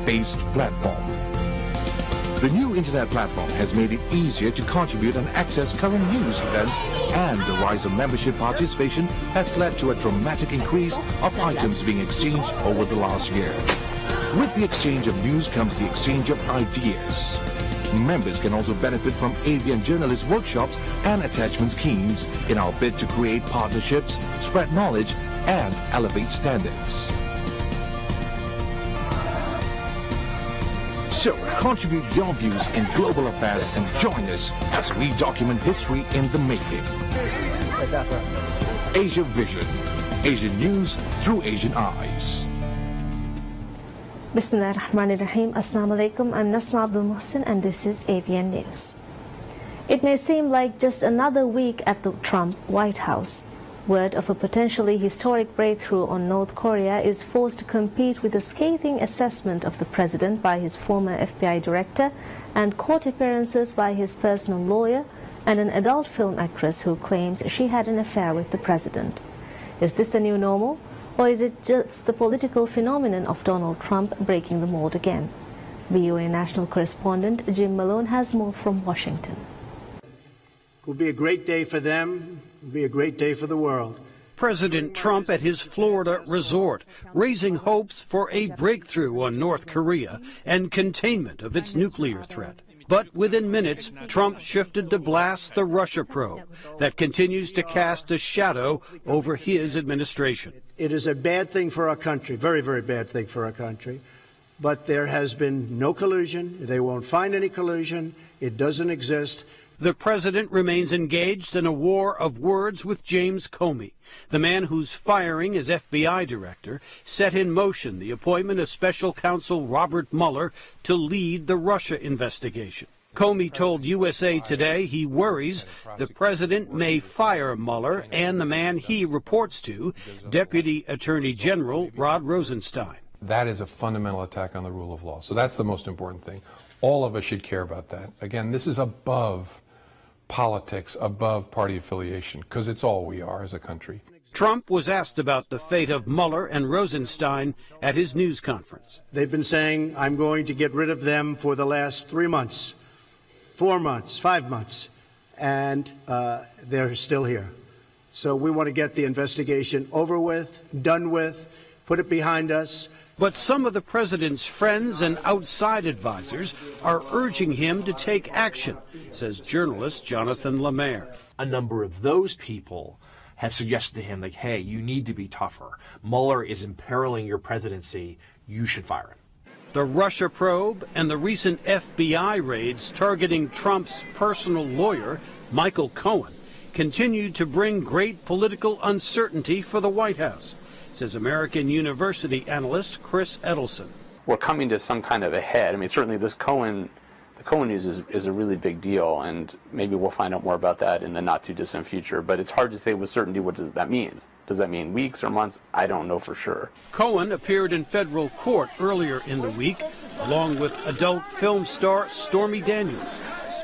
based platform. The new internet platform has made it easier to contribute and access current news events, and the rise of membership participation has led to a dramatic increase of items being exchanged over the last year. With the exchange of news comes the exchange of ideas. Members can also benefit from avian journalist workshops and attachment schemes in our bid to create partnerships, spread knowledge, and elevate standards. So, contribute your views in global affairs and join us as we document history in the making. Asia Vision. Asian news through Asian eyes. Bismillah ar-Rahman ar-Rahim. Assalamu alaikum. I'm Nasma Abdul Mohsin and this is AVN News. It may seem like just another week at the Trump White House. Word of a potentially historic breakthrough on North Korea is forced to compete with a scathing assessment of the president by his former FBI director and court appearances by his personal lawyer and an adult film actress who claims she had an affair with the president. Is this the new normal? Or is it just the political phenomenon of Donald Trump breaking the mold again? VOA national correspondent Jim Malone has more from Washington. It will be a great day for them. It will be a great day for the world. President Trump at his Florida resort, raising hopes for a breakthrough on North Korea and containment of its nuclear threat. But within minutes, Trump shifted to blast the Russia probe that continues to cast a shadow over his administration. It is a bad thing for our country, very, very bad thing for our country. But there has been no collusion. They won't find any collusion. It doesn't exist. The president remains engaged in a war of words with James Comey, the man whose firing as FBI director set in motion the appointment of special counsel Robert Mueller to lead the Russia investigation. Comey told USA Today he worries the president may fire Mueller and the man he reports to, Deputy Attorney General Rod Rosenstein. That is a fundamental attack on the rule of law. So that's the most important thing. All of us should care about that. Again, this is above politics, above party affiliation, because it's all we are as a country. Trump was asked about the fate of Mueller and Rosenstein at his news conference. They've been saying, I'm going to get rid of them for the last 3 months, 4 months, 5 months, and they're still here. So we want to get the investigation over with, done with, put it behind us. But some of the president's friends and outside advisors are urging him to take action, says journalist Jonathan Lemaire. A number of those people have suggested to him, like, hey, you need to be tougher. Mueller is imperiling your presidency. You should fire him. The Russia probe and the recent FBI raids targeting Trump's personal lawyer, Michael Cohen, continue to bring great political uncertainty for the White House, says American University analyst Chris Edelson. We're coming to some kind of a head. I mean, certainly this the Cohen news is a really big deal, and maybe we'll find out more about that in the not-too-distant future. But it's hard to say with certainty what that means. Does that mean weeks or months? I don't know for sure. Cohen appeared in federal court earlier in the week, along with adult film star Stormy Daniels,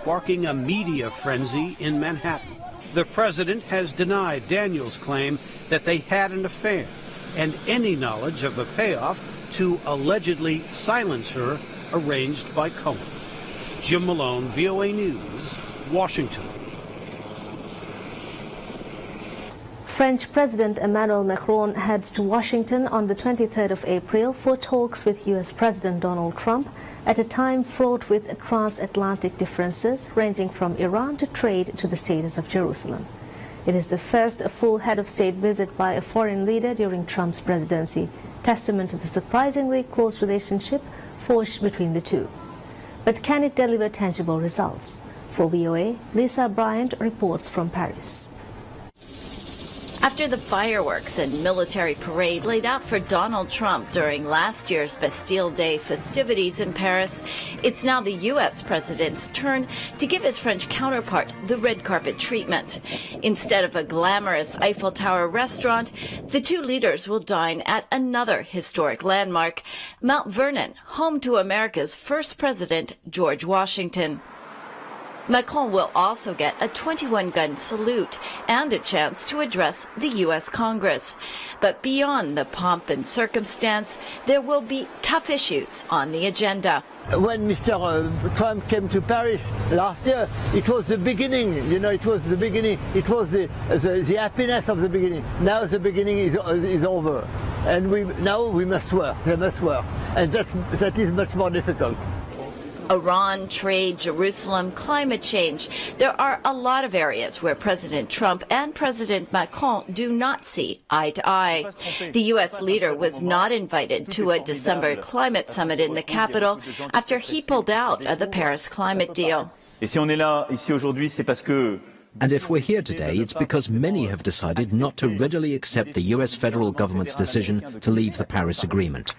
sparking a media frenzy in Manhattan. The president has denied Daniels' claim that they had an affair and any knowledge of a payoff to allegedly silence her arranged by Cohen. Jim Malone, VOA News, Washington. French President Emmanuel Macron heads to Washington on the 23rd of April for talks with U.S. President Donald Trump at a time fraught with transatlantic differences ranging from Iran to trade to the status of Jerusalem. It is the first full head of state visit by a foreign leader during Trump's presidency, testament to the surprisingly close relationship forged between the two. But can it deliver tangible results? For VOA, Lisa Bryant reports from Paris. After the fireworks and military parade laid out for Donald Trump during last year's Bastille Day festivities in Paris, it's now the U.S. president's turn to give his French counterpart the red carpet treatment. Instead of a glamorous Eiffel Tower restaurant, the two leaders will dine at another historic landmark, Mount Vernon, home to America's first president, George Washington. Macron will also get a 21-gun salute and a chance to address the U.S. Congress. But beyond the pomp and circumstance, there will be tough issues on the agenda. When Mr. Trump came to Paris last year, it was the beginning, you know, it was the beginning, it was the happiness of the beginning. Now the beginning is over, and now we must work, they must work, and that is much more difficult. Iran, trade, Jerusalem, climate change. There are a lot of areas where President Trump and President Macron do not see eye to eye. The U.S. leader was not invited to a December climate summit in the capital after he pulled out of the Paris climate deal. And if we're here today, it's because many have decided not to readily accept the U.S. federal government's decision to leave the Paris Agreement.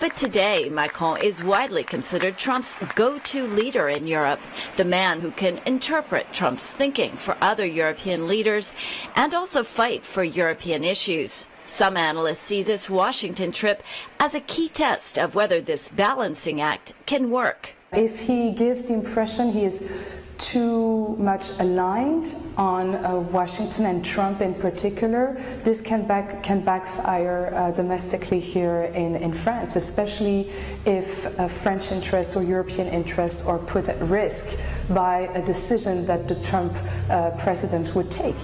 But today, Macron is widely considered Trump's go-to leader in Europe, the man who can interpret Trump's thinking for other European leaders and also fight for European issues. Some analysts see this Washington trip as a key test of whether this balancing act can work. If he gives the impression he is too much aligned on Washington and Trump in particular, this can backfire domestically here in France, especially if French interests or European interests are put at risk by a decision that the Trump president would take.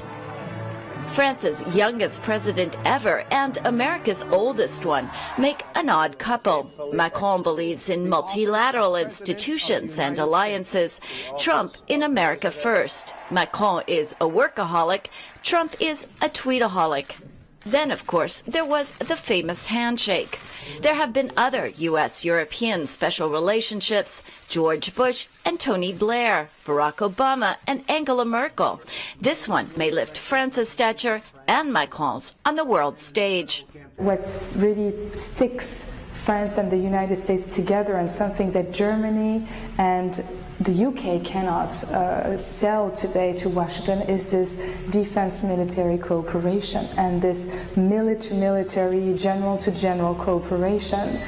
France's youngest president ever and America's oldest one make an odd couple. Macron believes in multilateral institutions and alliances. Trump in America first. Macron is a workaholic. Trump is a tweetaholic. Then, of course, there was the famous handshake. There have been other U.S.-European special relationships, George Bush and Tony Blair, Barack Obama and Angela Merkel. This one may lift France's stature and Macron's on the world stage. What really sticks France and the United States together, and something that Germany and the UK cannot sell today to Washington, is this defense military cooperation and this military, general-to-general cooperation.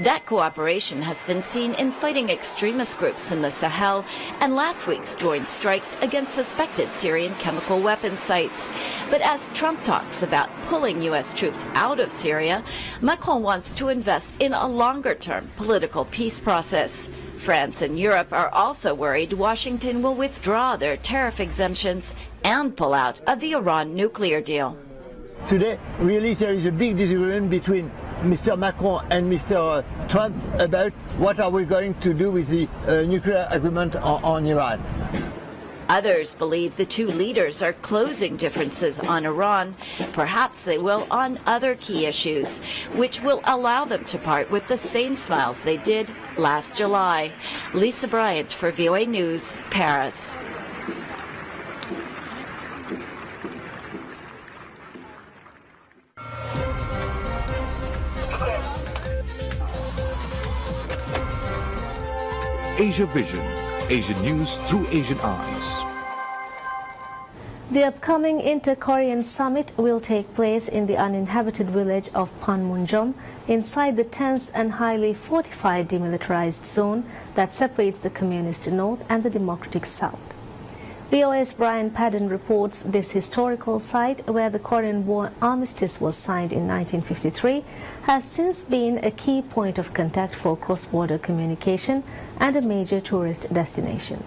That cooperation has been seen in fighting extremist groups in the Sahel and last week's joint strikes against suspected Syrian chemical weapons sites. But as Trump talks about pulling U.S. troops out of Syria, Macron wants to invest in a longer-term political peace process. France and Europe are also worried Washington will withdraw their tariff exemptions and pull out of the Iran nuclear deal. Today, really, there is a big disagreement between Mr. Macron and Mr. Trump about what are we going to do with the nuclear agreement on Iran. Others believe the two leaders are closing differences on Iran. Perhaps they will on other key issues, which will allow them to part with the same smiles they did last July. Lisa Bryant for VOA News, Paris. Asia Vision, Asian news through Asian eyes. The upcoming Inter-Korean Summit will take place in the uninhabited village of Panmunjom inside the tense and highly fortified demilitarized zone that separates the Communist North and the Democratic South. VOA's Brian Padden reports this historical site, where the Korean War armistice was signed in 1953, has since been a key point of contact for cross-border communication and a major tourist destination.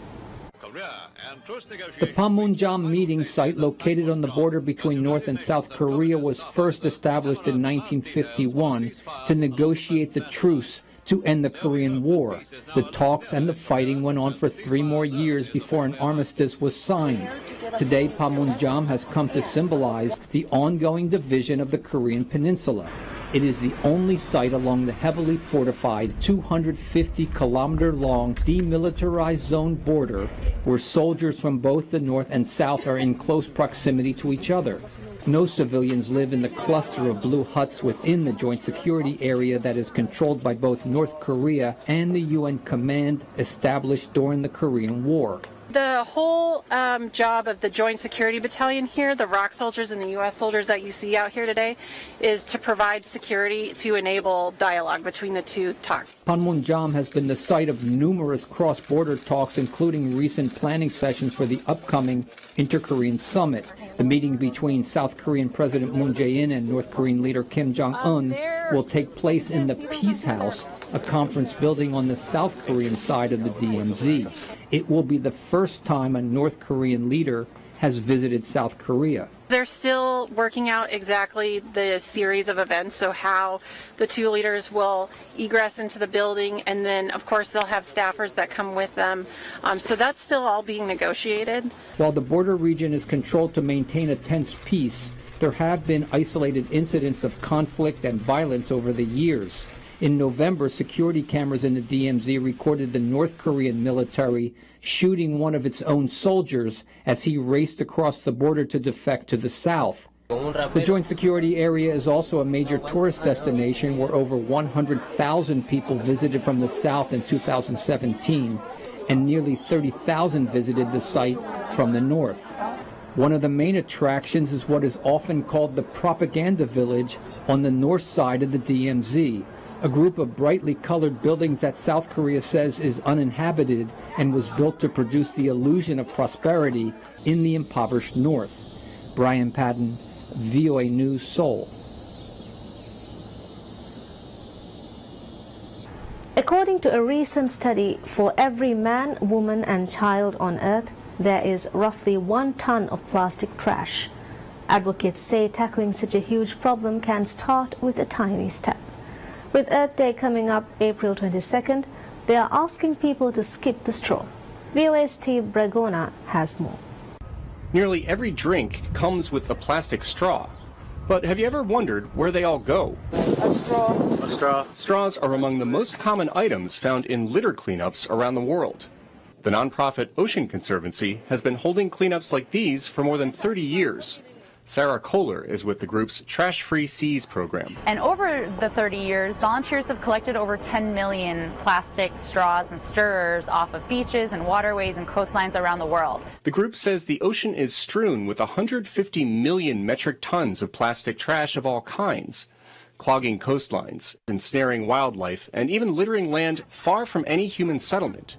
The Panmunjom meeting site, located on the border between North and South Korea, was first established in 1951 to negotiate the truce to end the Korean War. The talks and the fighting went on for 3 more years before an armistice was signed. Today, Panmunjom has come to symbolize the ongoing division of the Korean peninsula. It is the only site along the heavily fortified 250-kilometer-long demilitarized zone border where soldiers from both the North and South are in close proximity to each other. No civilians live in the cluster of blue huts within the joint security area that is controlled by both North Korea and the UN command established during the Korean War. The whole job of the Joint Security Battalion here, the ROK soldiers and the U.S. soldiers that you see out here today, is to provide security to enable dialogue between the two talks. Panmunjom has been the site of numerous cross-border talks, including recent planning sessions for the upcoming Inter-Korean Summit. The meeting between South Korean President Moon Jae-in and North Korean leader Kim Jong-un will take place in the Peace House, a conference building on the South Korean side of the DMZ. It will be the first time a North Korean leader has visited South Korea. They're still working out exactly the series of events, so how the two leaders will egress into the building, and then of course they'll have staffers that come with them. So that's still all being negotiated. While the border region is controlled to maintain a tense peace, there have been isolated incidents of conflict and violence over the years. In November, security cameras in the DMZ recorded the North Korean military shooting one of its own soldiers as he raced across the border to defect to the south. The Joint Security Area is also a major tourist destination where over 100,000 people visited from the south in 2017, and nearly 30,000 visited the site from the north. One of the main attractions is what is often called the Propaganda Village on the north side of the DMZ, a group of brightly colored buildings that South Korea says is uninhabited and was built to produce the illusion of prosperity in the impoverished north. Brian Patton, VOA News, Seoul. According to a recent study, for every man, woman and child on Earth, there is roughly 1 ton of plastic trash. Advocates say tackling such a huge problem can start with a tiny step. With Earth Day coming up April 22nd, they are asking people to skip the straw. VOA's Steve Bragona has more. Nearly every drink comes with a plastic straw. But have you ever wondered where they all go? A straw. A straw. Straws are among the most common items found in litter cleanups around the world. The nonprofit Ocean Conservancy has been holding cleanups like these for more than 30 years. Sarah Kohler is with the group's Trash-Free Seas program. And over the 30 years, volunteers have collected over 10 million plastic straws and stirrers off of beaches and waterways and coastlines around the world. The group says the ocean is strewn with 150 million metric tons of plastic trash of all kinds, clogging coastlines, ensnaring wildlife, and even littering land far from any human settlement.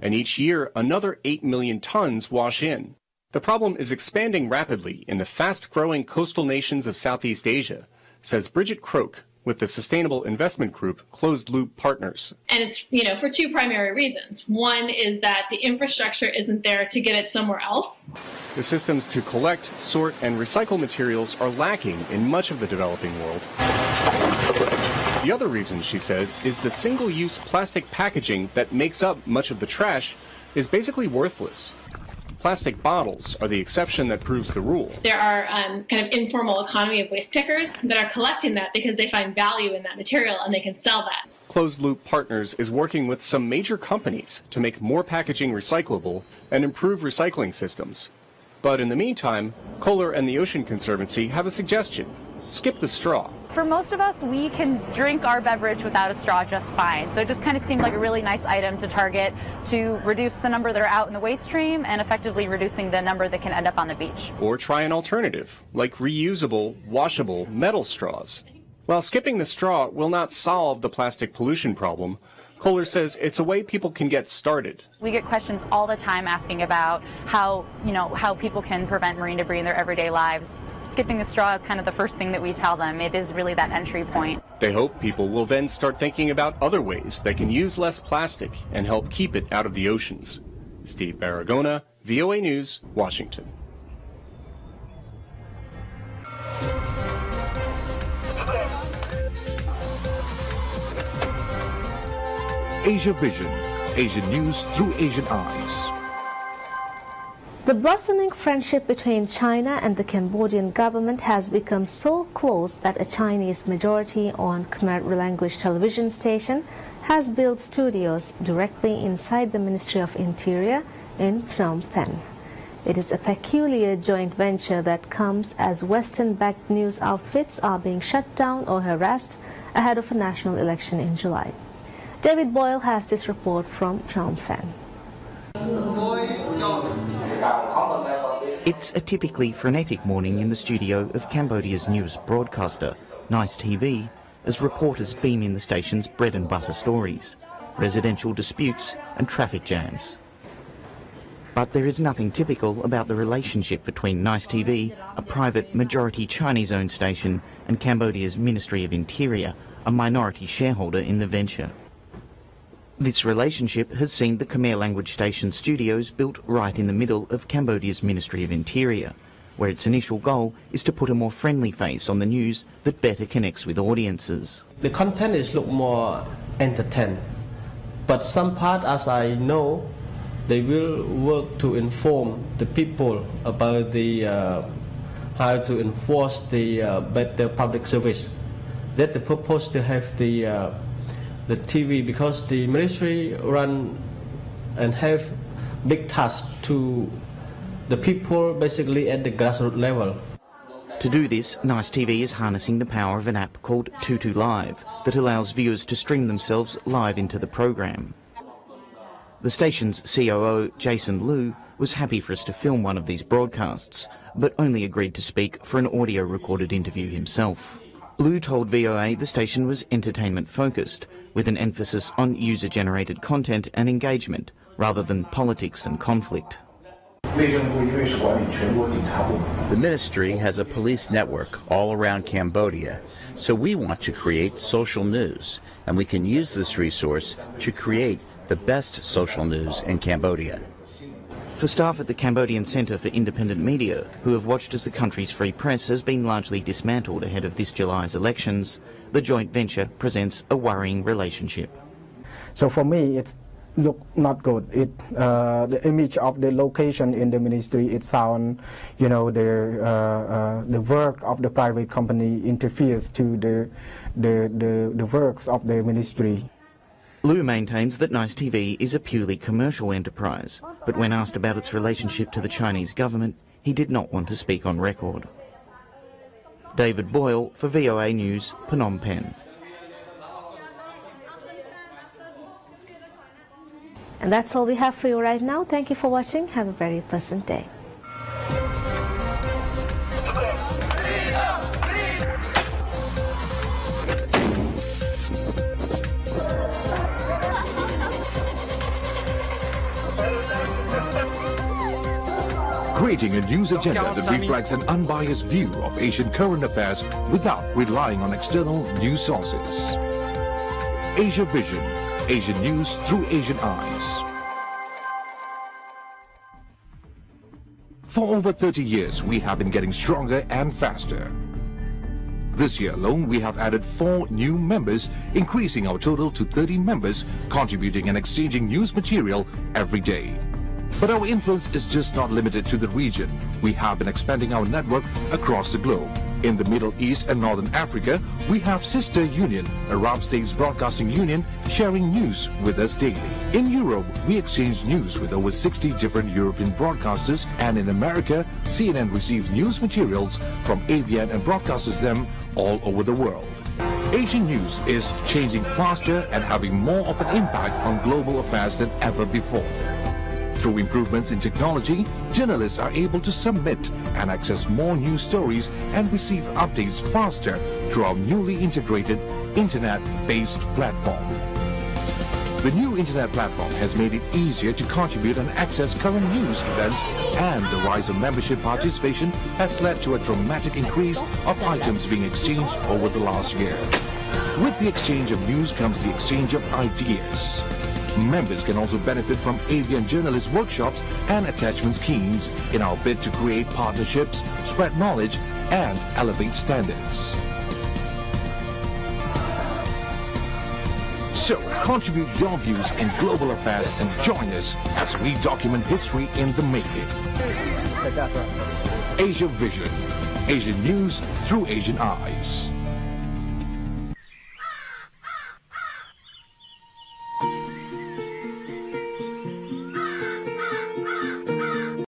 And each year, another 8 million tons wash in. The problem is expanding rapidly in the fast-growing coastal nations of Southeast Asia, says Bridget Croak with the sustainable investment group Closed Loop Partners. And it's, for 2 primary reasons. One is that the infrastructure isn't there to get it somewhere else. The systems to collect, sort, and recycle materials are lacking in much of the developing world. The other reason, she says, is the single-use plastic packaging that makes up much of the trash is basically worthless. Plastic bottles are the exception that proves the rule. There are kind of informal economy of waste pickers that are collecting that because they find value in that material and they can sell that. Closed Loop Partners is working with some major companies to make more packaging recyclable and improve recycling systems. But in the meantime, Kohler and the Ocean Conservancy have a suggestion. Skip the straw. For most of us, we can drink our beverage without a straw just fine. So it just kind of seemed like a really nice item to target to reduce the number that are out in the waste stream and effectively reducing the number that can end up on the beach. Or try an alternative, like reusable, washable metal straws. While skipping the straw will not solve the plastic pollution problem, Kohler says it's a way people can get started. We get questions all the time asking about how people can prevent marine debris in their everyday lives. Skipping the straw is kind of the first thing that we tell them. It is really that entry point. They hope people will then start thinking about other ways they can use less plastic and help keep it out of the oceans. Steve Baragona, VOA News, Washington. Asia Vision, Asian news through Asian eyes. The blossoming friendship between China and the Cambodian government has become so close that a Chinese majority-owned Khmer language television station has built studios directly inside the Ministry of Interior in Phnom Penh. It is a peculiar joint venture that comes as Western-backed news outfits are being shut down or harassed ahead of a national election in July. David Boyle has this report from Phnom Penh. It's a typically frenetic morning in the studio of Cambodia's newest broadcaster, Nice TV, as reporters beam in the station's bread and butter stories, residential disputes and traffic jams. But there is nothing typical about the relationship between Nice TV, a private majority Chinese-owned station, and Cambodia's Ministry of Interior, a minority shareholder in the venture. This relationship has seen the Khmer language station studios built right in the middle of Cambodia's Ministry of Interior, where its initial goal is to put a more friendly face on the news that better connects with audiences. The content is look more entertaining, but some part, as I know, they will work to inform the people about the how to enforce the better public service. That's the purpose to have the TV, because the ministry run and have big tasks to the people basically at the grassroots level. To do this, Nice TV is harnessing the power of an app called Tutu Live that allows viewers to stream themselves live into the program. The station's COO, Jason Liu, was happy for us to film one of these broadcasts, but only agreed to speak for an audio-recorded interview himself. Liu told VOA the station was entertainment-focused, with an emphasis on user-generated content and engagement, rather than politics and conflict. The ministry has a police network all around Cambodia, so we want to create social news, and we can use this resource to create the best social news in Cambodia. For staff at the Cambodian Centre for Independent Media, who have watched as the country's free press has been largely dismantled ahead of this July's elections, the joint venture presents a worrying relationship. So for me, it's look not good. The image of the location in the ministry, it sounds, you know, the work of the private company interferes to the works of the ministry. Liu maintains that Nice TV is a purely commercial enterprise, but when asked about its relationship to the Chinese government, he did not want to speak on record. David Boyle for VOA News, Phnom Penh. And that's all we have for you right now. Thank you for watching. Have a very pleasant day. Creating a news agenda that reflects an unbiased view of Asian current affairs without relying on external news sources. Asia Vision, Asian news through Asian eyes. For over 30 years, we have been getting stronger and faster. This year alone, we have added 4 new members, increasing our total to 30 members, contributing and exchanging news material every day. But our influence is just not limited to the region. We have been expanding our network across the globe. In the Middle East and Northern Africa, we have Sister Union, Arab States Broadcasting Union, sharing news with us daily. In Europe, we exchange news with over 60 different European broadcasters, and in America, CNN receives news materials from AVN and broadcasts them all over the world. Asian news is changing faster and having more of an impact on global affairs than ever before. Through improvements in technology, journalists are able to submit and access more news stories and receive updates faster through our newly integrated internet-based platform. The new internet platform has made it easier to contribute and access current news events, and the rise of membership participation has led to a dramatic increase of items being exchanged over the last year. With the exchange of news comes the exchange of ideas. Members can also benefit from AVN journalist workshops and attachment schemes in our bid to create partnerships, spread knowledge, and elevate standards. So, contribute your views in global affairs and join us as we document history in the making. Asia Vision, Asian news through Asian eyes.